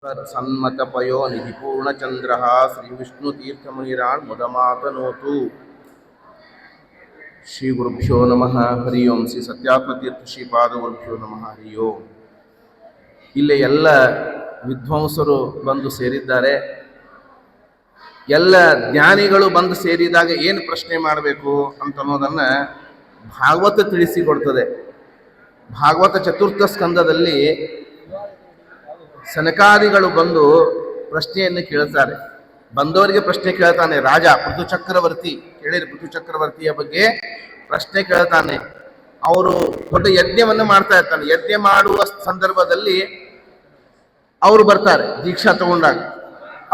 ಸನ್ಮತಪಯೋ ನಿಧಿಪೂರ್ಣಚಂದ್ರ ಶ್ರೀ ವಿಷ್ಣುತೀರ್ಥಮುನಿರಾಣ್ ಮುದಮಾತನೋತು. ಶ್ರೀ ಗುರುಭ್ಯೋ ನಮಃ ಹರಿ ಓಂ. ಶ್ರೀ ಸತ್ಯಾತ್ಮತೀರ್ಥ ಶ್ರೀಪಾದ ಗುರುಭ್ಯೋ ನಮಃ ಹರಿ ಓಂ. ಇಲ್ಲಿ ಎಲ್ಲ ವಿದ್ವಾಂಸರು ಬಂದು ಸೇರಿದ್ದಾರೆ. ಎಲ್ಲ ಜ್ಞಾನಿಗಳು ಬಂದು ಸೇರಿದಾಗ ಏನು ಪ್ರಶ್ನೆ ಮಾಡಬೇಕು ಅಂತ ಅನ್ನೋದನ್ನು ಭಾಗವತ ತಿಳಿಸಿಕೊಡ್ತದೆ. ಭಾಗವತ ಚತುರ್ಥ ಸ್ಕಂದದಲ್ಲಿ ಸನಕಾದಿಗಳು ಬಂದು ಪ್ರಶ್ನೆಯನ್ನು ಕೇಳ್ತಾರೆ. ಬಂದವರಿಗೆ ಪ್ರಶ್ನೆ ಕೇಳ್ತಾನೆ ರಾಜ ಪೃಥು ಚಕ್ರವರ್ತಿ. ಕೇಳಿರಿ, ಪೃಥು ಚಕ್ರವರ್ತಿಯ ಬಗ್ಗೆ ಪ್ರಶ್ನೆ ಕೇಳ್ತಾನೆ. ಅವರು ದೊಡ್ಡ ಯಜ್ಞವನ್ನು ಮಾಡ್ತಾ ಇರ್ತಾನೆ. ಯಜ್ಞ ಮಾಡುವ ಸಂದರ್ಭದಲ್ಲಿ ಅವರು ಬರ್ತಾರೆ ದೀಕ್ಷಾ ತಗೊಂಡಾಗ.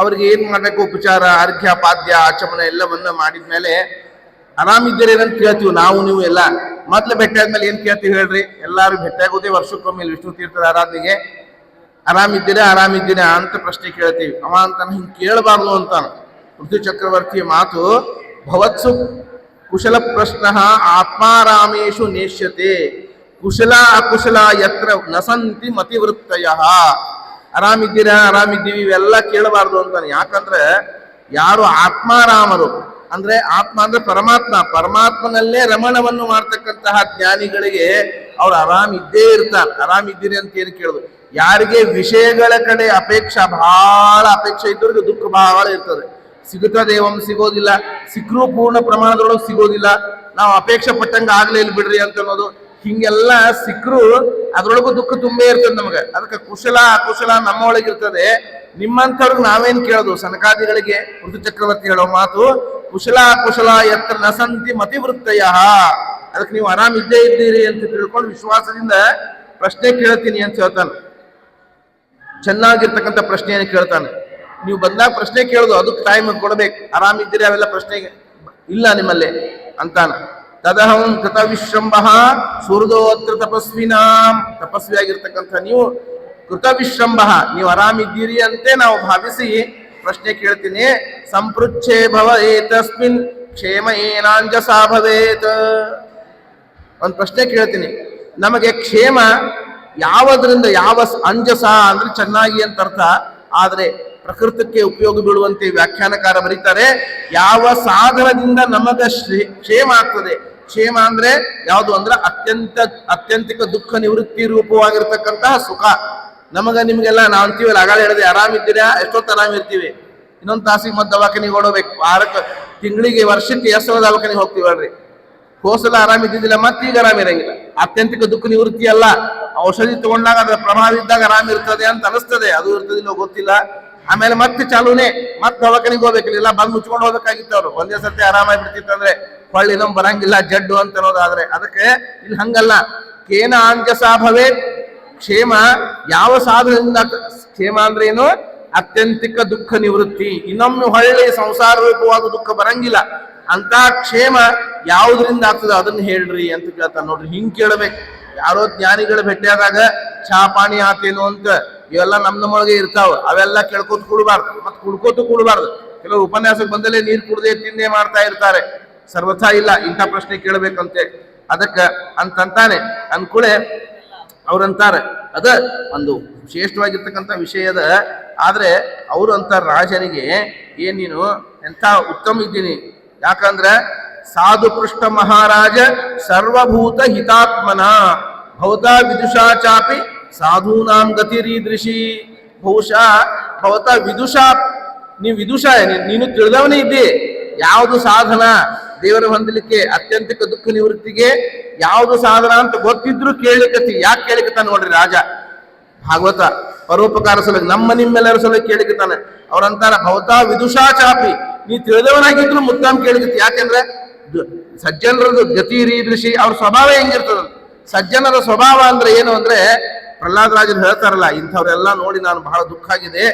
ಅವ್ರಿಗೆ ಏನು ಮಾಡಬೇಕು, ಉಪಚಾರ, ಅರ್ಘ್ಯ, ಪಾದ್ಯ, ಆಚಮನ ಎಲ್ಲವನ್ನ ಮಾಡಿದ ಮೇಲೆ ಆರಾಮಿದ್ದೀರಿ ಅಂತ ಕೇಳ್ತೀವಿ ನಾವು ನೀವು ಎಲ್ಲ. ಮೊದ್ಲು ಭೇಟಿ ಆದ್ಮೇಲೆ ಏನು ಕೇಳ್ತೀವಿ ಹೇಳ್ರಿ? ಎಲ್ಲರೂ ಭೇಟಿ ಆಗೋದೇ ವರ್ಷಕ್ಕೊಮ್ಮೆ ವಿಷ್ಣು ತೀರ್ಥದ ಆರಾಧನೆಗೆ. ಆರಾಮಿದ್ದೀರಾ ಅಂತ ಪ್ರಶ್ನೆ ಕೇಳ್ತೀವಿ. ಅವ ಅಂತಾನೆ ಹಿಂಗೆ ಕೇಳಬಾರ್ದು ಅಂತಾನ. ಪೃಥ್ವಿ ಚಕ್ರವರ್ತಿಯ ಮಾತು, ಭವತ್ಸು ಕುಶಲ ಪ್ರಶ್ನ ಆತ್ಮಾರಾಮೇಶು ನೇಷ್ಯತೆ, ಕುಶಲ ಅಕುಶಲ ಯತ್ರ ನಸಂತಿ ಮತಿವೃತ್ತಯ. ಆರಾಮಿದ್ದೀವಿ ಇವೆಲ್ಲ ಕೇಳಬಾರ್ದು ಅಂತಾನೆ. ಯಾಕಂದ್ರೆ ಯಾರು ಆತ್ಮಾರಾಮರು ಅಂದ್ರೆ, ಆತ್ಮ ಅಂದ್ರೆ ಪರಮಾತ್ಮನಲ್ಲೇ ರಮಣವನ್ನು ಮಾಡ್ತಕ್ಕಂತಹ ಜ್ಞಾನಿಗಳಿಗೆ ಅವ್ರು ಆರಾಮಿದ್ದೇ ಇರ್ತಾರೆ. ಆರಾಮಿದ್ದೀರಿ ಅಂತ ಏನು ಕೇಳುದು? ಯಾರಿಗೆ ವಿಷಯಗಳ ಕಡೆ ಬಹಳ ಅಪೇಕ್ಷೆ ಇದ್ದವ್ರಿಗೆ ದುಃಖ ಬಹಳ ಇರ್ತದೆ. ಸಿಗುತ್ತದೆ ಸಿಗೋದಿಲ್ಲ, ಸಿಕ್ಕರೂ ಪೂರ್ಣ ಪ್ರಮಾಣದೊಳಗೆ ಸಿಗೋದಿಲ್ಲ. ನಾವು ಅಪೇಕ್ಷೆ ಪಟ್ಟಂಗೆ ಆಗ್ಲೇ ಇಲ್ಲ ಬಿಡ್ರಿ ಅಂತ ಅನ್ನೋದು. ಹಿಂಗೆಲ್ಲ ಸಿಕ್ಕರೂ ಅದ್ರೊಳಗೂ ದುಃಖ ತುಂಬೇ ಇರ್ತದೆ ನಮಗೆ. ಅದಕ್ಕೆ ಕುಶಲ ಅಕುಶಲ ನಮ್ಮೊಳಗಿರ್ತದೆ. ನಿಮ್ಮಂಥವ್ರಿಗೆ ನಾವೇನ್ ಕೇಳೋದು? ಸನಕಾದಿಗಳಿಗೆ ಪೃಥು ಚಕ್ರವರ್ತಿ ಹೇಳೋ ಮಾತು, ಕುಶಲ ಕುಶಲ ಯತ್ರ ನಸಂತಿ ಮತಿವೃತ್ತಯ. ಅದಕ್ಕೆ ನೀವು ಆರಾಮಿದ್ದೇ ಇದ್ದೀರಿ ಅಂತ ತಿಳ್ಕೊಂಡು ವಿಶ್ವಾಸದಿಂದ ಪ್ರಶ್ನೆ ಕೇಳ್ತೀನಿ ಅಂತ ಹೇಳ್ತಾನೆ. ಚೆನ್ನಾಗಿರ್ತಕ್ಕಂಥ ಪ್ರಶ್ನೆಯನ್ನು ಕೇಳ್ತಾನೆ. ನೀವು ಬಂದಾಗ ಪ್ರಶ್ನೆ ಕೇಳೋದು, ಅದಕ್ಕೆ ಟೈಮ್ ಕೊಡ್ಬೇಕು. ಆರಾಮಿದ್ದೀರಿ ಅವೆಲ್ಲ ಪ್ರಶ್ನೆಗೆ ಇಲ್ಲ ನಿಮ್ಮಲ್ಲಿ ಅಂತಾನ. ತದಹಂ ಕೃತ ವಿಶ್ರಂಭ ಸುಹೃದೋತ್ರ ತಪಸ್ವಿನಾಂ. ತಪಸ್ವಿಯಾಗಿರ್ತಕ್ಕಂಥ ನೀವು ಕೃತ ವಿಶ್ರಂಭ, ನೀವು ಆರಾಮಿದ್ದೀರಿ ಅಂತೆ ನಾವು ಭಾವಿಸಿ ಪ್ರಶ್ನೆ ಕೇಳ್ತೀನಿ. ಸಂಪೃಚ್ಛೇ ಭವ ಏತಸ್ಮಿನ್ ಕ್ಷೇಮ ಏನಾಂಜಸಾ ಭವೇತ್. ಒಂದು ಪ್ರಶ್ನೆ ಕೇಳ್ತೀನಿ. ನಮಗೆ ಕ್ಷೇಮ ಯಾವುದರಿಂದ, ಯಾವ ಅಂಜಸ ಅಂದ್ರೆ ಚೆನ್ನಾಗಿ ಅಂತ ಅರ್ಥ. ಆದ್ರೆ ಪ್ರಕೃತಕ್ಕೆ ಉಪಯೋಗ ಬೀಳುವಂತೆ ವ್ಯಾಖ್ಯಾನಕಾರ ಬರೀತಾರೆ, ಯಾವ ಸಾಧನದಿಂದ ನಮಗ ಕ್ಷೇಮ ಆಗ್ತದೆ. ಕ್ಷೇಮ ಅಂದ್ರೆ ಯಾವುದು ಅಂದ್ರೆ ಅತ್ಯಂತಿಕ ದುಃಖ ನಿವೃತ್ತಿ ರೂಪವಾಗಿರ್ತಕ್ಕಂತಹ ಸುಖ. ನಿಮ್ಗೆಲ್ಲ ನಾವು ಅಂತೀವಲ್ಲ, ಆಗಾಳ ಹೇಳಿದೆ ಆರಾಮಿದ್ದೀರಾ, ಎಷ್ಟೊತ್ತು ಆರಾಮಿರ್ತೀವಿ? ಇನ್ನೊಂದು ತಾಸಿಗೆ ಮತ್ತೆ ದವಾಖಾನಿಗೆ ಓಡೋಬೇಕು. ವಾರಕ್ಕೆ, ತಿಂಗಳಿಗೆ, ವರ್ಷಕ್ಕೆ ಎಷ್ಟು ಸಲ ದವಾಖಾನಿಗೆ ಹೋಗ್ತೀವಲ್ರಿ? ಹೋಸಲ ಆರಾಮಿದ್ದಿದ್ದಿಲ್ಲ, ಮತ್ತೀಗ ಆರಾಮಿರಂಗಿಲ್ಲ. ಆತ್ಯಂತಿಕ ದುಃಖ ನಿವೃತ್ತಿ ಅಲ್ಲ. ಔಷಧಿ ತಗೊಂಡಾಗ ಅದರ ಪ್ರಭಾವ ಇದ್ದಾಗ ಆರಾಮಿರ್ತದೆ ಅಂತ ಅನಿಸ್ತದೆ. ಅದು ಇರ್ತದಿಲ್ಲ ಗೊತ್ತಿಲ್ಲ. ಆಮೇಲೆ ಮತ್ತೆ ಚಾಲೂನೆ, ಮತ್ತೆ ದವಾಖಾನಿಗೆ ಹೋಗ್ಬೇಕಿಲ್ಲ, ಬಂದು ಮುಚ್ಕೊಂಡು ಹೋಗ್ಬೇಕಾಗಿತ್ತು. ಅವ್ರು ಒಂದೇ ಸರ್ತಿ ಆರಾಮಾಗಿ ಬಿಡ್ತಿತ್ತು ಅಂದ್ರೆ ಹೊಳ್ಳಿ ಇನ್ನೊಂದು ಬರಂಗಿಲ್ಲ ಜಡ್ಡು ಅಂತ ಅನ್ನೋದಾದ್ರೆ. ಅದಕ್ಕೆ ಇಲ್ಲಿ ಹಂಗಲ್ಲ. ಕೇನ ಆಂಜಸಾ ಭವೇತ್. ಕ್ಷೇಮ ಯಾವ ಸಾಧನದಿಂದ. ಕ್ಷೇಮ ಅಂದ್ರೆ ಏನು? ಅತ್ಯಂತಿಕ ದುಃಖ ನಿವೃತ್ತಿ. ಇನ್ನೊಮ್ಮೆ ಹೊಳ್ಳಿ ಸಂಸಾರ ರೂಪವಾದ ದುಃಖ ಬರಂಗಿಲ್ಲ. ಅಂತ ಕ್ಷೇಮ ಯಾವುದರಿಂದ ಆಗ್ತದೆ ಅದನ್ನ ಹೇಳ್ರಿ ಅಂತ ಕೇಳ್ತಾನೆ. ನೋಡ್ರಿ, ಹಿಂಗ್ ಕೇಳ್ಬೇಕು. ಯಾರೋ ಜ್ಞಾನಿಗಳು ಭೇಟಿಯಾದಾಗ ಚಹಾ ಪಾಣಿ ಆತೇನು ಅಂತ ಇವೆಲ್ಲ ನಮ್ಮೊಳಗೆ ಇರ್ತಾವ. ಅವೆಲ್ಲ ಕೇಳ್ಕೊತ ಕೂಡಬಾರ್ದು, ಮತ್ತೆ ಕುಡ್ಕೋತ ಕೂಡಬಾರ್ದು. ಕೆಲವು ಉಪನ್ಯಾಸಕ್ಕೆ ಬಂದಲೇ ನೀರು ಕುಡ್ದೇ ತಿಂದೇ ಮಾಡ್ತಾ ಇರ್ತಾರೆ. ಸರ್ವಥಾ ಇಲ್ಲ, ಇಂಥ ಪ್ರಶ್ನೆ ಕೇಳಬೇಕಂತೆ. ಅದಕ್ಕ ಅಂತಂತಾನೆ ಅನ್ಕೂಳೆ ಅವ್ರಂತಾರೆ ಅದ ಒಂದು ಶ್ರೇಷ್ಠವಾಗಿರ್ತಕ್ಕಂಥ ವಿಷಯದ. ಆದ್ರೆ ಅವರು ಅಂತಾರ ರಾಜನಿಗೆ, ಏನ್ ನೀನು ಎಂಥ ಉತ್ತಮ ಇದ್ದೀನಿ. ಯಾಕಂದ್ರೆ ಸಾಧು ಪೃಷ್ಠ ಮಹಾರಾಜ ಸರ್ವಭೂತ ಹಿತಾತ್ಮನ ಭವತಾ ವಿದುಷಾ ಚಾಪಿ ಸಾಧೂನಾಂ ಗತಿರೀದೃಶಿ. ಬಹುಶಃ ಭವತಾ ವಿದುಷಾ, ನೀವು ವಿದುಷ, ನೀನು ತಿಳಿದವನೇ ಇದ್ದಿ. ಯಾವುದು ಸಾಧನ ದೇವರ ಹೊಂದಲಿಕ್ಕೆ, ಅತ್ಯಂತಿಕ ದುಃಖ ನಿವೃತ್ತಿಗೆ ಯಾವುದು ಸಾಧನ ಅಂತ ಗೊತ್ತಿದ್ರು ಕೇಳಿಕತಿ. ಯಾಕೆ ಕೇಳಿಕತಾನೆ ನೋಡ್ರಿ ರಾಜ? ಭಾಗವತ ಪರೋಪಕಾರ ಸಲುವಾಗಿ, ನಿಮ್ಮೆಲ್ಲರ ಸಲುವಾಗಿ ಕೇಳಿಕತಾನೆ. ಅವ್ರಂತಾರ ಭವತಾ ವಿದುಷಾ ಚಾಪಿ, ನೀ ತಿಳಿದವನಾಗಿದ್ರು ಮುತ್ತಾಂ ಕೇಳಿಕತಿ. ಯಾಕೆಂದ್ರೆ ಸಜ್ಜನರದು ಗತಿ ರೀದೃಶಿ, ಅವ್ರ ಸ್ವಭಾವ ಹೆಂಗಿರ್ತದ. ಸಜ್ಜನರ ಸ್ವಭಾವ ಅಂದ್ರೆ ಏನು ಅಂದ್ರೆ, ಪ್ರಹ್ಲಾದ ರಾಜರು ಹೇಳ್ತಾರಲ್ಲ, ಇಂಥವ್ರೆಲ್ಲ ನೋಡಿ ನಾನು ಬಹಳ ದುಃಖ ಆಗಿದೆ,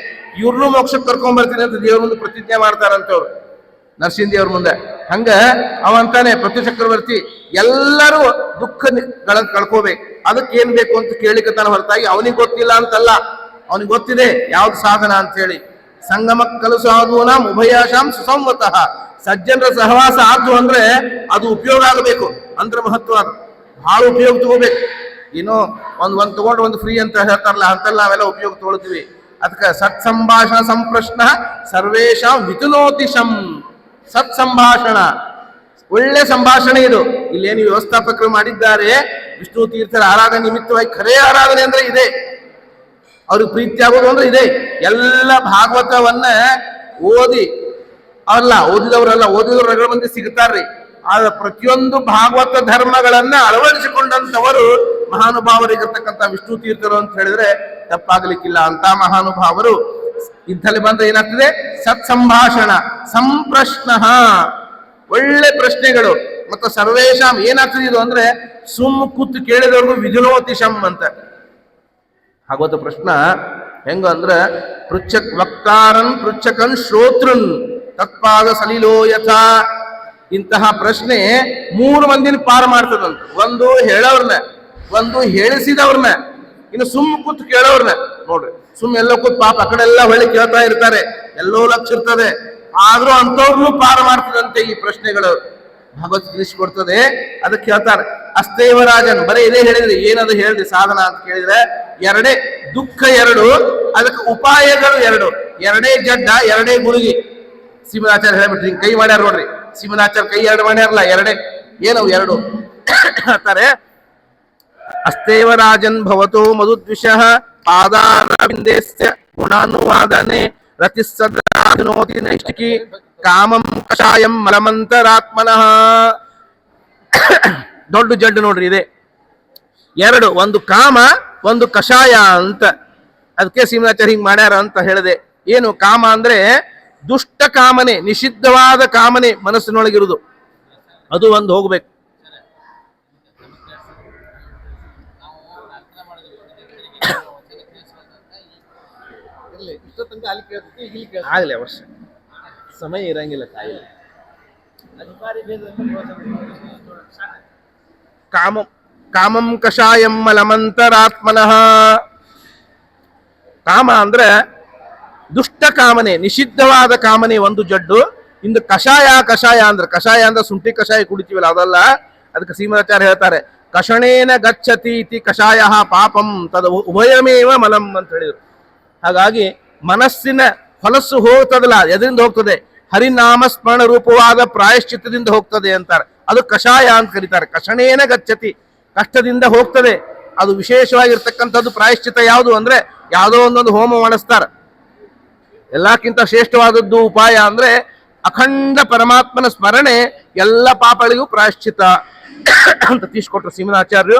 ಇವ್ರನ್ನೂ ಮೋಕ್ಷಕ್ಕೆ ಕರ್ಕೊಂಡ್ ಬರ್ತೀನಿ ಅಂತ ದೇವ್ರ ಮುಂದೆ ಪ್ರತಿಜ್ಞೆ ಮಾಡ್ತಾರಂತವ್ರು, ನರಸಿಂಹ ದೇವ್ರ ಮುಂದೆ. ಹಂಗ ಅವಂತಾನೆ ಪೃಥು ಚಕ್ರವರ್ತಿ ಎಲ್ಲರೂ ದುಃಖಗಳ ಕಳ್ಕೋಬೇಕು. ಅದಕ್ಕೆ ಏನ್ ಬೇಕು ಅಂತ ಕೇಳಿಕತಾನ ಹೊರತಾಗಿ ಅವನಿಗೆ ಗೊತ್ತಿಲ್ಲ ಅಂತಲ್ಲ, ಅವನಿಗೆ ಗೊತ್ತಿದೆ ಯಾವ್ದು ಸಾಧನ ಅಂತ ಹೇಳಿ. ಸಂಗಮ ಕಲು ಸಾಧೂನ ಉಭಯಾಶಾಂ ಸುಸಂವತಃ. ಸಜ್ಜನರ ಸಹವಾಸ ಆಯ್ತು ಅಂದ್ರೆ ಅದು ಉಪಯೋಗ ಆಗಬೇಕು ಅಂದ್ರೆ ಮಹತ್ವ. ಅದು ಬಹಳ ಉಪಯೋಗ ತಗೋಬೇಕು. ಏನೋ ಒಂದು ತಗೊಂಡು ಒಂದು ಫ್ರೀ ಅಂತ ಹೇಳ್ತಾರಲ್ಲ, ಅಂತೆಲ್ಲ ನಾವೆಲ್ಲ ಉಪಯೋಗ ತೊಗೊಳ್ತೀವಿ. ಅದಕ್ಕೆ ಸತ್ಸಂಭಾಷಣ ಸಂಪ್ರಶ್ನ ಸರ್ವೇಶಾಂ ವಿತುನೋತಿಶಂ. ಸತ್ಸಂಭಾಷಣ, ಒಳ್ಳೆ ಸಂಭಾಷಣೆ ಇದು. ಇಲ್ಲೇನು ವ್ಯವಸ್ಥಾಪಕರು ಮಾಡಿದ್ದಾರೆ, ವಿಷ್ಣು ತೀರ್ಥರ ಆರಾಧನೆ ನಿಮಿತ್ತವಾಗಿ ಖರೇ ಆರಾಧನೆ ಅಂದ್ರೆ ಇದೆ, ಅವ್ರಿಗೆ ಪ್ರೀತಿ ಆಗೋದು ಅಂದ್ರೆ ಇದೆ. ಎಲ್ಲ ಭಾಗವತವನ್ನ ಓದಿ ಓದಿದವರಲ್ಲ, ಓದಿದವರು ಮಂದಿ ಸಿಗ್ತಾರ್ರಿ. ಆದ್ರೆ ಪ್ರತಿಯೊಂದು ಭಾಗವತ ಧರ್ಮಗಳನ್ನ ಅಳವಡಿಸಿಕೊಂಡಂತವರು ಮಹಾನುಭಾವರಿಗಿರ್ತಕ್ಕಂಥ ವಿಷ್ಣು ತೀರ್ಥರು ಅಂತ ಹೇಳಿದ್ರೆ ತಪ್ಪಾಗ್ಲಿಕ್ಕಿಲ್ಲ. ಅಂತ ಮಹಾನುಭಾವರು ಇಂಥಲ್ಲಿ ಬಂದ್ರೆ ಏನಾಗ್ತದೆ, ಸತ್ಸಂಭಾಷಣ ಸಂಪ್ರಶ್ನ, ಒಳ್ಳೆ ಪ್ರಶ್ನೆಗಳು. ಮತ್ತು ಸರ್ವೇಶಾಂ ಏನಾಗ್ತದೆ ಇದು ಅಂದ್ರೆ ಸುಮ್ ಕೂತು ಕೇಳಿದವ್ರಿಗೂ ವಿಧುನೋತಿಶಂ ಅಂತ. ಭಾಗವತ ಪ್ರಶ್ನ ಹೆಂಗ ಅಂದ್ರ ಪೃಚ್ಛಕ್ ವಕ್ತಾರನ್ ಪೃಚ್ಛಕನ್ ಶ್ರೋತೃನ್ ತತ್ಪಾದ ಸಲಿಲೋ ಯಥಾ. ಇಂತಹ ಪ್ರಶ್ನೆ 3 ಮಂದಿನ ಪಾರ ಮಾಡ್ತದಂತ. ಒಂದು ಹೇಳೋರ್ನ, ಒಂದು ಹೇಳಿಸಿದವ್ರನ್ನ, ಇನ್ನು ಸುಮ್ ಕೂತ್ ಕೇಳೋರ್ನ. ನೋಡ್ರಿ, ಸುಮ್ ಎಲ್ಲೋ ಕೂತ್ ಪಾಪ ಆ ಕಡೆ ಎಲ್ಲ ಹೊಳ್ಳಿ ಕೇಳ್ತಾ ಇರ್ತಾರೆ, ಎಲ್ಲೋ ಲಕ್ಷ ಇರ್ತದೆ, ಆದ್ರೂ ಅಂತವ್ರನ್ನು ಪಾರ ಮಾಡ್ತದಂತೆ ಈ ಪ್ರಶ್ನೆಗಳು. ಭಗವತ್ ತಿಳಿಸಿಕೊಡ್ತದೆ. ಅದಕ್ಕೆ ಹೇಳ್ತಾರೆ ಅಸ್ತೇವರಾಜನ್, ಬರೀ ಇದೇ ಹೇಳಿದ್ರಿ, ಏನದು ಹೇಳಿದ್ರಿ ಸಾಧನ ಅಂತ ಕೇಳಿದ್ರೆ ಎರಡೇ ದುಃಖ, ಎರಡು ಅದಕ್ಕೆ ಉಪಾಯಗಳು, ಎರಡೇ ಜಡ್ಡ, ಎರಡೇ ಗುರುಗಿ. ಶ್ರೀಮದಾಚಾರ್ಯ ಹೇಳ್ಬಿಟ್ರಿ, ಹಿಂಗ್ ಕೈ ಮಾಡ್ಯಾರ ನೋಡ್ರಿ, ಶ್ರೀಮದಾಚಾರ್ಯ ಕೈ 2 ಮಾಡ್ಯಾರಲ್ಲ, ಎರಡೇ ಏನವು 2 ಹೇಳ್ತಾರೆ. ಅಸ್ತೇವರಾಜನ್ ಭವತೋ ಮಧುದ್ವಿಷಃ ಪಾದಾರವಿಂದೇಸ್ಯ ಗುಣಾನುವಾದನೆ ರತಿಸ್ಸದಾನೋತಿ ನೈಷ್ಟಿಕಿ ಕಾಮಂ ಕಷಾಯಂ ಮಲಮಂತರಾತ್ಮನಃ. ದೊಡ್ಡ ಜಡ್ಡು ನೋಡ್ರಿ ಇದೆ 2, ಒಂದು ಕಾಮ, ಒಂದು ಕಷಾಯ ಅಂತ. ಅದಕ್ಕೆ ಶ್ರೀಮದಾಚಾರ್ಯ ಹಿಂಗ್ ಮಾಡ್ಯಾರ ಅಂತ ಹೇಳಿದೆ. ಏನು ಕಾಮ ಅಂದ್ರೆ ದುಷ್ಟ ಕಾಮನೆ, ನಿಷಿದ್ಧವಾದ ಕಾಮನೆ ಮನಸ್ಸಿನೊಳಗಿರುವುದು, ಅದು ಒಂದು ಹೋಗ್ಬೇಕು. ಆಗ್ಲಿ ಅವಶ್ಯ ಸಮಯ ಇರಂಗಿಲ್ಲ ಕಾಯಿಲೆ. ಕಾಮಂ ಕಾಮಂ ಕಷಾಯಂ ಮಲಮಂತರಾತ್ಮನಃ. ಕಾಮ ಅಂದ್ರೆ ದುಷ್ಟ ಕಾಮನೆ, ನಿಷಿದ್ಧವಾದ ಕಾಮನೆ ಒಂದು ಜಡ್ಡು. ಇಂದು ಕಷಾಯ ಅಂದ್ರೆ ಶುಂಠಿ ಕಷಾಯ ಕುಡಿತೀವಲ್ಲ ಅದಲ್ಲ. ಅದಕ್ಕೆ ಶ್ರೀಮದಾಚಾರ್ಯ ಹೇಳ್ತಾರೆ ಕಷಣೇನ ಗಚ್ಚತಿ ಇತಿ ಕಷಾಯ ಪಾಪಂ ತದ ಉಭಯಮೇವ ಮಲಂ ಅಂತ ಹೇಳಿದ್ರು. ಹಾಗಾಗಿ ಮನಸ್ಸಿನ ಹೊಲಸು ಹೋಗ್ತದಲ್ಲ, ಎದರಿಂದ ಹೋಗ್ತದೆ? ಹರಿನಾಮ ಸ್ಮರಣ ರೂಪವಾದ ಪ್ರಾಯಶ್ಚಿತ್ತದಿಂದ ಹೋಗ್ತದೆ ಅಂತಾರೆ. ಅದು ಕಷಾಯ ಅಂತ ಕರೀತಾರೆ. ಕಷಣೇನ ಗಚ್ಚತಿ, ಕಷ್ಟದಿಂದ ಹೋಗ್ತದೆ. ಅದು ವಿಶೇಷವಾಗಿರ್ತಕ್ಕಂಥದ್ದು ಪ್ರಾಯಶ್ಚಿತ್ತ ಯಾವುದು ಅಂದ್ರೆ ಯಾವುದೋ ಒಂದೊಂದು ಹೋಮ ಮಾಡಿಸ್ತಾರೆ. ಎಲ್ಲಕ್ಕಿಂತ ಶ್ರೇಷ್ಠವಾದದ್ದು ಉಪಾಯ ಅಂದ್ರೆ ಅಖಂಡ ಪರಮಾತ್ಮನ ಸ್ಮರಣೆ, ಎಲ್ಲ ಪಾಪಗಳಿಗೂ ಪ್ರಾಯಶ್ಚಿತ ಅಂತ ತೀಸ್ಕೊಟ್ರು ಶ್ರೀಮದಾಚಾರ್ಯರು.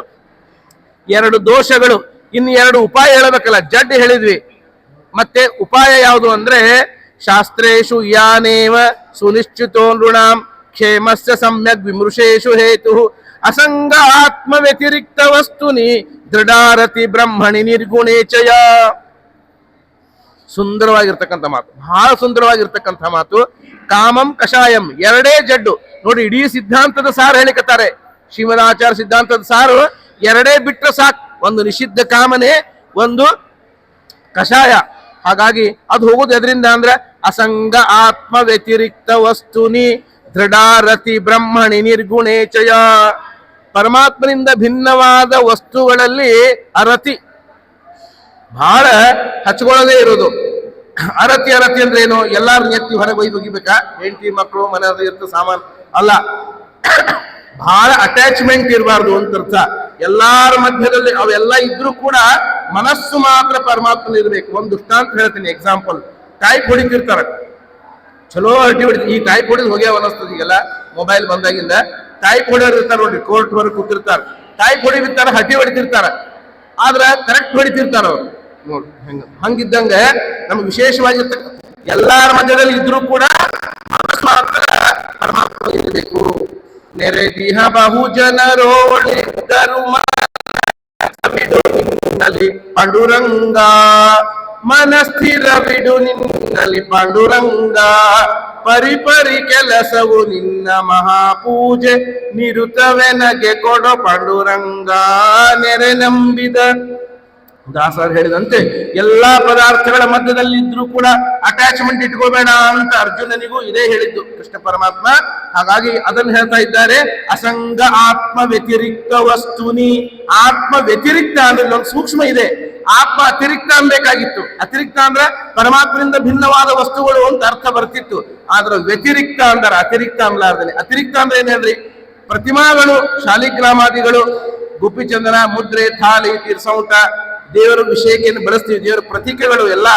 2 ದೋಷಗಳು, ಇನ್ನು 2 ಉಪಾಯ ಹೇಳಬೇಕಲ್ಲ. ಜಡ್ ಹೇಳಿದ್ವಿ, ಮತ್ತೆ ಉಪಾಯ ಯಾವುದು ಅಂದ್ರೆ ಶಾಸ್ತ್ರೇಶು ಯಾನೇವ ಸುನಿಶ್ಚಿತೋ ನೃಣಾಂ ಕ್ಷೇಮಸ್ಯ ಸಮ್ಯಕ್ ವಿಮೃಶೇಷು ಹೇತು ಅಸಂಗ ಆತ್ಮ ವ್ಯತಿರಿಕ್ತ ವಸ್ತುನಿ ದೃಢಾರತಿ ಬ್ರಹ್ಮಣಿ ನಿರ್ಗುಣೇಚಯ. ಸುಂದರವಾಗಿರ್ತಕ್ಕಂಥ ಮಾತು, ಬಹಳ ಸುಂದರವಾಗಿರ್ತಕ್ಕಂಥ ಮಾತು. ಕಾಮಂ ಕಷಾಯಂ, 2 ಜಡ್ಡು ನೋಡಿ. ಇಡೀ ಸಿದ್ಧಾಂತದ ಸಾರು ಹೇಳಿಕತ್ತಾರೆ ಶ್ರೀಮದಾಚಾರ್ಯ. ಸಿದ್ಧಾಂತದ ಸಾರು 2 ಬಿಟ್ರೆ ಸಾಕು, ಒಂದು ನಿಷಿದ್ಧ ಕಾಮನೆ, ಒಂದು ಕಷಾಯ. ಹಾಗಾಗಿ ಅದು ಹೋಗೋದು ಎದರಿಂದ ಅಂದ್ರೆ ಅಸಂಗ ಆತ್ಮ ವ್ಯತಿರಿಕ್ತ ವಸ್ತುನಿ ದೃಢಾರತಿ ಬ್ರಹ್ಮಣಿ ನಿರ್ಗುಣೇಚಯ. ಪರಮಾತ್ಮನಿಂದ ಭಿನ್ನವಾದ ವಸ್ತುಗಳಲ್ಲಿ ಅರತಿ, ಬಹಳ ಹಚ್ಕೊಳ್ಳೋದೇ ಇರೋದು. ಅರತಿ ಅಂದ್ರೆ ಏನು? ಎಲ್ಲಾರು ಎತ್ತಿ ಹೊರಗೆ ಒಯ್ದು ಒಗಿಬೇಕಾ? ಹೆಂಡತಿ ಮಕ್ಕಳು ಮನೆ ಇರ್ತ ಸಾಮಾನು ಅಲ್ಲ, ಬಹಳ ಅಟ್ಯಾಚ್ಮೆಂಟ್ ಇರಬಾರ್ದು ಅಂತ ಅರ್ಥ. ಎಲ್ಲಾರ ಮಧ್ಯದಲ್ಲಿ ಅವೆಲ್ಲ ಇದ್ರೂ ಕೂಡ ಮನಸ್ಸು ಮಾತ್ರ ಪರಮಾತ್ಮನ ಇರ್ಬೇಕು. ಒಂದು ದೃಷ್ಟಾಂತ ಹೇಳ್ತೀನಿ, ಎಕ್ಸಾಂಪಲ್. ಟೈಪ್ ಹೊಡಿತಿರ್ತಾರ, ಚಲೋ ಹಟ್ಟಿ ಹೊಡಿತೀವಿ. ಈ ಟೈಪ್ ಹೊಡಿದ್ ಹೋಗ್ಯಾವ ಅನ್ನಿಸ್ತದೆ ಈಗೆಲ್ಲ, ಮೊಬೈಲ್ ಬಂದಾಗಿಂದ. ಟೈಪ್ ಹೊಡೆಯೋರು ಇರ್ತಾರ ನೋಡ್ರಿ, ಕೋರ್ಟ್ ಹೊರಗೆ ಕೂತಿರ್ತಾರ, ಟೈಪ್ ಹೊಡಿಬಿರ್ತಾರ, ಹಟ್ಟಿ ಹೊಡಿತಿರ್ತಾರ, ಆದ್ರ ಕರೆಕ್ಟ್ ಹೊಡಿತಿರ್ತಾರ ಅವ್ರು. ನೋಡಿ ಹಂಗಿದ್ದಂಗ ನಮ್ಗೆ ವಿಶೇಷವಾಗಿರ್ತಕ್ಕ ಎಲ್ಲಾರ ಮಧ್ಯದಲ್ಲಿ ಇದ್ರೂ ಕೂಡ ಮನಸ್ಸು ಮಾತ್ರ ಪರಮಾತ್ಮ ಇರಬೇಕು. ನೆರೆದಿಹ ಬಹು ಜನರೋಳಿದ್ದರು ನಿನ್ನಲಿ ಪಾಂಡುರಂಗ, ಮನಸ್ಥಿರ ಬಿಡು ನಿನ್ನಲಿ ಪಾಂಡುರಂಗ, ಪರಿಪರಿ ಕೆಲಸವು ನಿನ್ನ ಮಹಾಪೂಜೆ, ನಿರುತವೆನಗೆ ಕೊಡೋ ಪಾಂಡುರಂಗ. ನೆರೆ ನಂಬಿದ ದಾಸರು ಹೇಳಿದಂತೆ ಎಲ್ಲಾ ಪದಾರ್ಥಗಳ ಮಧ್ಯದಲ್ಲಿದ್ರೂ ಕೂಡ ಅಟ್ಯಾಚ್ಮೆಂಟ್ ಇಟ್ಕೋಬೇಡ ಅಂತ ಅರ್ಜುನನಿಗೂ ಇದೇ ಹೇಳಿದ್ದು ಕೃಷ್ಣ ಪರಮಾತ್ಮ. ಹಾಗಾಗಿ ಅದನ್ನು ಹೇಳ್ತಾ ಇದ್ದಾರೆ, ಅಸಂಗ ಆತ್ಮ ವ್ಯತಿರಿಕ್ತ ವಸ್ತುನಿ. ಆತ್ಮ ವ್ಯತಿರಿಕ್ತ ಅಂದ್ರೆ ಒಂದು ಸೂಕ್ಷ್ಮ ಇದೆ, ಆತ್ಮ ಅತಿರಿಕ್ತ ಅನ್ಬೇಕಾಗಿತ್ತು. ಅತಿರಿಕ್ತ ಅಂದ್ರೆ ಪರಮಾತ್ಮನಿಂದ ಭಿನ್ನವಾದ ವಸ್ತುಗಳು ಅಂತ ಅರ್ಥ ಬರ್ತಿತ್ತು. ಆದ್ರೆ ವ್ಯತಿರಿಕ್ತ ಅಂದ್ರೆ ಅತಿರಿಕ್ತ ಅನ್ಲಾರ್ದೇನೆ. ಅತಿರಿಕ್ತ ಅಂದ್ರೆ ಏನ್ ಹೇಳ್ರಿ, ಪ್ರತಿಮಾಗಳು, ಶಾಲಿಗ್ರಾಮಾದಿಗಳು, ಗುಪ್ಪಿಚಂದನ, ಮುದ್ರೆ, ಥಾಲಿ, ತೀರ್ಸೌಟ, ದೇವರ ವಿಷಯಕ್ಕೆ ಬಳಸ್ತೀವಿ, ದೇವರ ಪ್ರತೀಕೆಗಳು ಎಲ್ಲ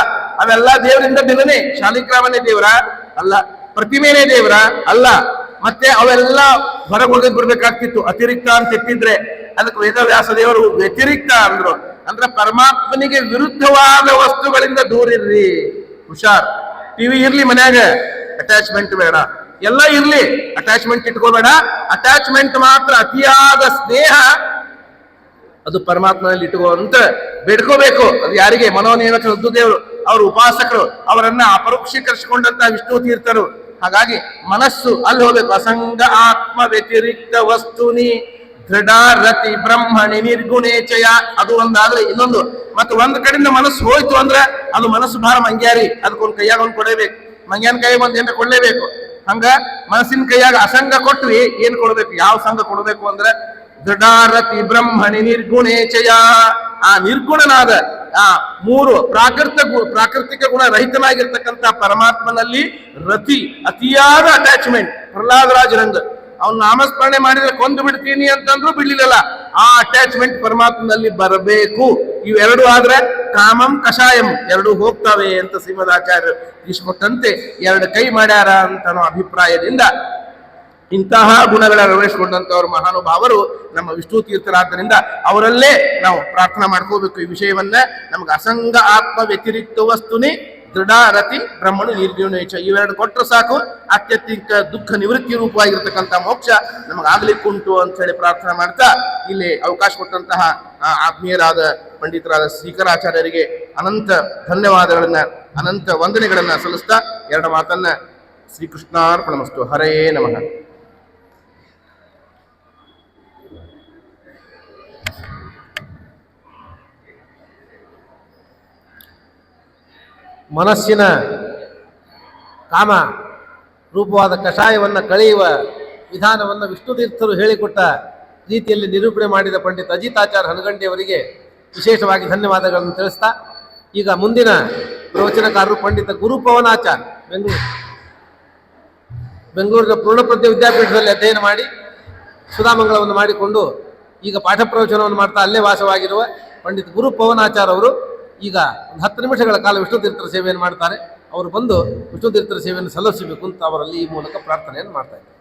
ಅವೆಲ್ಲ ದೇವರಿಂದ ಭಿನ್ನನೆ. ಶಾಲಿಗ್ರಾಮನೇ ದೇವರ ಅಲ್ಲ, ಪ್ರತಿಮೆನೇ ದೇವರ ಅಲ್ಲ. ಮತ್ತೆ ಅವೆಲ್ಲ ಹೊರಗೆ ಬರ್ಬೇಕಾಗ್ತಿತ್ತು ಅತಿರಿಕ್ತ ಅಂತ ಇಟ್ಟಿದ್ರೆ. ಅದಕ್ಕೆ ವೇದವ್ಯಾಸ ದೇವರು ವ್ಯತಿರಿಕ್ತ ಅಂದ್ರು. ಅಂದ್ರೆ ಪರಮಾತ್ಮನಿಗೆ ವಿರುದ್ಧವಾದ ವಸ್ತುಗಳಿಂದ ದೂರಿರ್ರಿ, ಹುಷಾರ್. ಟಿವಿ ಇರ್ಲಿ ಮನ್ಯಾಗ, ಅಟ್ಯಾಚ್ಮೆಂಟ್ ಬೇಡ. ಎಲ್ಲ ಇರ್ಲಿ, ಅಟ್ಯಾಚ್ಮೆಂಟ್ ಇಟ್ಕೋಬೇಡ. ಅಟ್ಯಾಚ್ಮೆಂಟ್ ಮಾತ್ರ ಅತಿಯಾದ ಸ್ನೇಹ ಅದು ಪರಮಾತ್ಮನಲ್ಲಿ ಇಟ್ಕೋ ಅಂತ ಬೇಡ್ಕೋಬೇಕು. ಅದು ಯಾರಿಗೆ? ಮನೋನಿಯಾಮಕ ರುದ್ರದೇವರು, ಅವರು ಉಪಾಸಕರು, ಅವರನ್ನ ಅಪರೋಕ್ಷೀಕರಿಸಿಕೊಂಡಂತ ವಿಷ್ಣು ತೀರ್ಥರು. ಹಾಗಾಗಿ ಮನಸ್ಸು ಅಲ್ಲಿ ಹೋಗ್ಬೇಕು. ಅಸಂಗ ಆತ್ಮ ವ್ಯತಿರಿಕ್ತ ವಸ್ತುನಿ ದೃಢ ರತಿ ಬ್ರಹ್ಮಣಿ ನಿರ್ಗುಣೇಚಯ. ಅದು ಒಂದಾದ್ರೆ ಇನ್ನೊಂದು. ಮತ್ತೆ ಒಂದ್ ಕಡೆಯಿಂದ ಮನಸ್ಸು ಹೋಯ್ತು ಅಂದ್ರೆ ಅದು ಮನಸ್ಸು ಭಾರ ಮಂಗ್ಯಾರಿ, ಅದಕ್ಕೊಂದು ಕೈಯಾಗ ಒಂದು ಕೊಡಬೇಕು. ಮಂಗ್ಯಾನ ಕೈಯಾಗ ಒಂದು ಏನಾರ ಕೊಡ್ಲೇಬೇಕು. ಹಂಗ ಮನಸ್ಸಿನ ಕೈಯಾಗ ಅಸಂಗ ಕೊಟ್ಟು ಏನ್ ಕೊಡ್ಬೇಕು? ಯಾವ ಸಂಘ ಕೊಡ್ಬೇಕು ಅಂದ್ರೆ ದೃಢಾರತಿ ಬ್ರಹ್ಮಣಿ ನಿರ್ಗುಣೇಚಯ. ಆ ನಿರ್ಗುಣನಾದ ಆ ಮೂರು ಪ್ರಾಕೃತಿಕ ಗುಣ ರಹಿತನಾಗಿರ್ತಕ್ಕಂಥ ಪರಮಾತ್ಮನಲ್ಲಿ ರತಿ, ಅತಿಯಾದ ಅಟ್ಯಾಚ್ಮೆಂಟ್. ಪ್ರಹ್ಲಾದರಾಜರಂಗ ಅವ್ನ ನಾಮಸ್ಮರಣೆ ಮಾಡಿದ್ರೆ ಕೊಂದು ಬಿಡ್ತೀನಿ ಅಂತಂದ್ರೂ ಬಿಡ್ಲಿಲ್ಲ. ಆ ಅಟ್ಯಾಚ್ಮೆಂಟ್ ಪರಮಾತ್ಮನಲ್ಲಿ ಬರಬೇಕು. ಇವೆರಡು ಆದ್ರೆ ಕಾಮಂ ಕಷಾಯಂ ಎರಡು ಹೋಗ್ತವೆ ಅಂತ ಶ್ರೀಮದಾಚಾರ್ಯರು ತಿಳಿಸ್ಕೊಟ್ಟಂತೆ ಎರಡು ಕೈ ಮಾಡ್ಯಾರ ಅಂತ ಅನ್ನೋ ಅಭಿಪ್ರಾಯದಿಂದ ಇಂತಹ ಗುಣಗಳ ಅಳವಡಿಸಿಕೊಂಡಂತವರು ಮಹಾನುಭಾವರು ನಮ್ಮ ವಿಷ್ಣು ತೀರ್ಥರಾದ್ದರಿಂದ ಅವರಲ್ಲೇ ನಾವು ಪ್ರಾರ್ಥನಾ ಮಾಡ್ಕೋಬೇಕು ಈ ವಿಷಯವನ್ನ. ನಮ್ಗೆ ಅಸಂಗ ಆತ್ಮ ವ್ಯತಿರಿಕ್ತ ವಸ್ತುನಿ ದೃಢ ರತಿ ಬ್ರಹ್ಮಣು ನಿರ್ಗುಣೇಚ ಇವೆರಡು ಕೊಟ್ಟರೆ ಸಾಕು, ಅತ್ಯಂತಿಕ ದುಃಖ ನಿವೃತ್ತಿ ರೂಪವಾಗಿರ್ತಕ್ಕಂಥ ಮೋಕ್ಷ ನಮಗಾಗ್ಲಿಕ್ಕುಂಟು ಅಂತ ಹೇಳಿ ಪ್ರಾರ್ಥನೆ ಮಾಡ್ತಾ ಇಲ್ಲಿ ಅವಕಾಶ ಕೊಟ್ಟಂತಹ ಆತ್ಮೀಯರಾದ ಪಂಡಿತರಾದ ಶ್ರೀಕರಾಚಾರ್ಯರಿಗೆ ಅನಂತ ಧನ್ಯವಾದಗಳನ್ನ, ಅನಂತ ವಂದನೆಗಳನ್ನ ಸಲ್ಲಿಸ್ತಾ ಎರಡು ಮಾತನ್ನ ಶ್ರೀಕೃಷ್ಣಾರ್ಪಣಮಸ್ತು. ಹರೇ ನಮಃ. ಮನಸ್ಸಿನ ಕಾಮ ರೂಪವಾದ ಕಷಾಯವನ್ನು ಕಳೆಯುವ ವಿಧಾನವನ್ನು ವಿಷ್ಣು ತೀರ್ಥರು ಹೇಳಿಕೊಟ್ಟ ರೀತಿಯಲ್ಲಿ ನಿರೂಪಣೆ ಮಾಡಿದ ಪಂಡಿತ ಅಜಿತಾಚಾರ್ಯ ಹನಗಂಡಿಯವರಿಗೆ ವಿಶೇಷವಾಗಿ ಧನ್ಯವಾದಗಳನ್ನು ತಿಳಿಸ್ತಾ ಈಗ ಮುಂದಿನ ಪ್ರವಚನಕಾರರು ಪಂಡಿತ ಗುರುಪವನಾಚಾರ್ಯ ಬೆಂಗಳೂರಿನ ಪೂರ್ಣಪ್ರಜ್ಞ ವಿದ್ಯಾಪೀಠದಲ್ಲಿ ಅಧ್ಯಯನ ಮಾಡಿ ಸುಧಾಮಂಗಳವನ್ನು ಮಾಡಿಕೊಂಡು ಈಗ ಪಾಠ ಪ್ರವಚನವನ್ನು ಮಾಡ್ತಾ ಅಲ್ಲೇ ವಾಸವಾಗಿರುವ ಪಂಡಿತ ಗುರುಪವನಾಚಾರ್ಯ ಅವರು ಈಗ ಒಂದು 10 ನಿಮಿಷಗಳ ಕಾಲ ವಿಷ್ಣು ತೀರ್ಥರ ಸೇವೆಯನ್ನು ಮಾಡ್ತಾರೆ. ಅವರು ಬಂದು ವಿಷ್ಣು ತೀರ್ಥರ ಸೇವೆಯನ್ನು ಸಲ್ಲಿಸಬೇಕು ಅಂತ ಅವರಲ್ಲಿ ಈ ಮೂಲಕ ಪ್ರಾರ್ಥನೆಯನ್ನು ಮಾಡ್ತಾ ಇದ್ದಾರೆ.